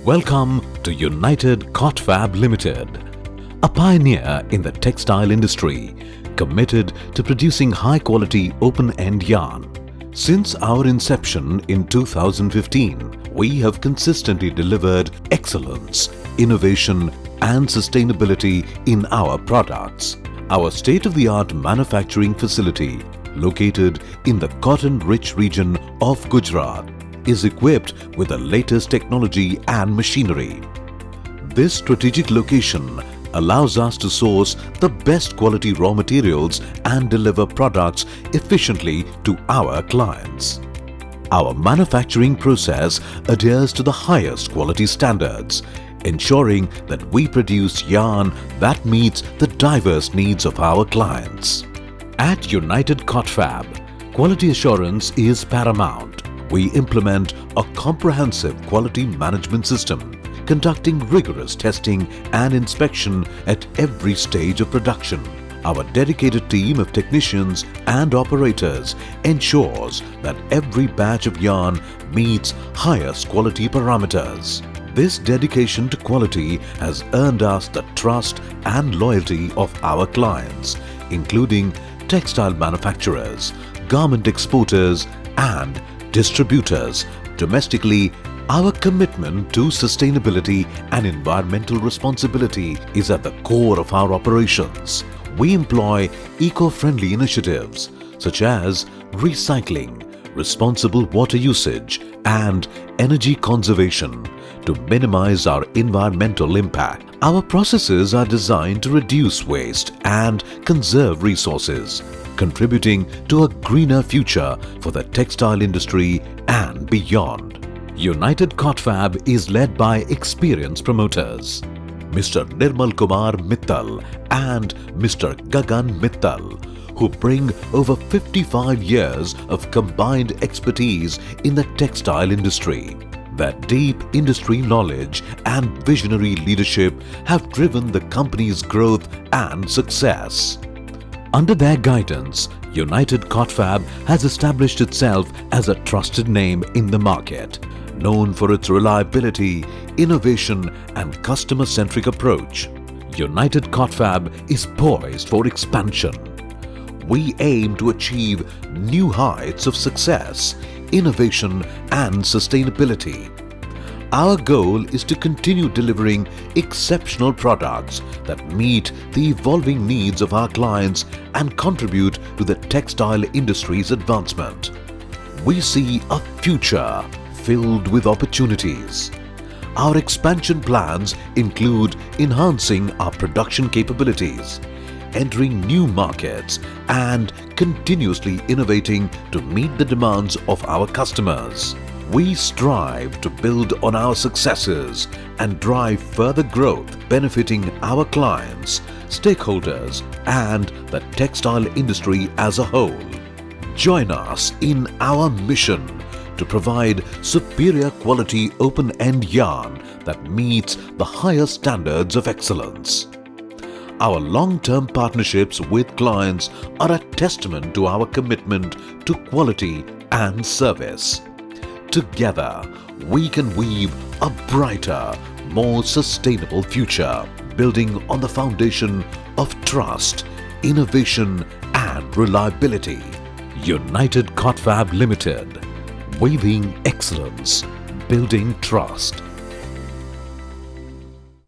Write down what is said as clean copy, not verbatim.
Welcome to Unitedcotfab Limited, a pioneer in the textile industry, committed to producing high-quality open-end yarn. Since our inception in 2015, we have consistently delivered excellence, innovation and sustainability in our products. Our state-of-the-art manufacturing facility, located in the cotton-rich region of Gujarat, is equipped with the latest technology and machinery. This strategic location allows us to source the best quality raw materials and deliver products efficiently to our clients. Our manufacturing process adheres to the highest quality standards, ensuring that we produce yarn that meets the diverse needs of our clients. At Unitedcotfab, quality assurance is paramount. We implement a comprehensive quality management system, conducting rigorous testing and inspection at every stage of production. Our dedicated team of technicians and operators ensures that every batch of yarn meets highest quality parameters. This dedication to quality has earned us the trust and loyalty of our clients, including textile manufacturers, garment exporters and distributors. Domestically, our commitment to sustainability and environmental responsibility is at the core of our operations. We employ eco-friendly initiatives such as recycling, responsible water usage and energy conservation to minimize our environmental impact. Our processes are designed to reduce waste and conserve resources, contributing to a greener future for the textile industry and beyond. Unitedcotfab is led by experienced promoters, Mr. Nirmal Kumar Mittal and Mr. Gagan Mittal, who bring over 55 years of combined expertise in the textile industry. Their deep industry knowledge and visionary leadership have driven the company's growth and success. Under their guidance, Unitedcotfab has established itself as a trusted name in the market, known for its reliability, innovation and customer-centric approach. Unitedcotfab is poised for expansion. We aim to achieve new heights of success, innovation and sustainability. Our goal is to continue delivering exceptional products that meet the evolving needs of our clients and contribute to the textile industry's advancement. We see a future filled with opportunities. Our expansion plans include enhancing our production capabilities, entering new markets and continuously innovating to meet the demands of our customers. We strive to build on our successes and drive further growth, benefiting our clients, stakeholders and the textile industry as a whole. Join us in our mission to provide superior quality open-end yarn that meets the highest standards of excellence. Our long-term partnerships with clients are a testament to our commitment to quality and service. Together, we can weave a brighter, more sustainable future, building on the foundation of trust, innovation and reliability. Unitedcotfab Limited, weaving excellence, building trust.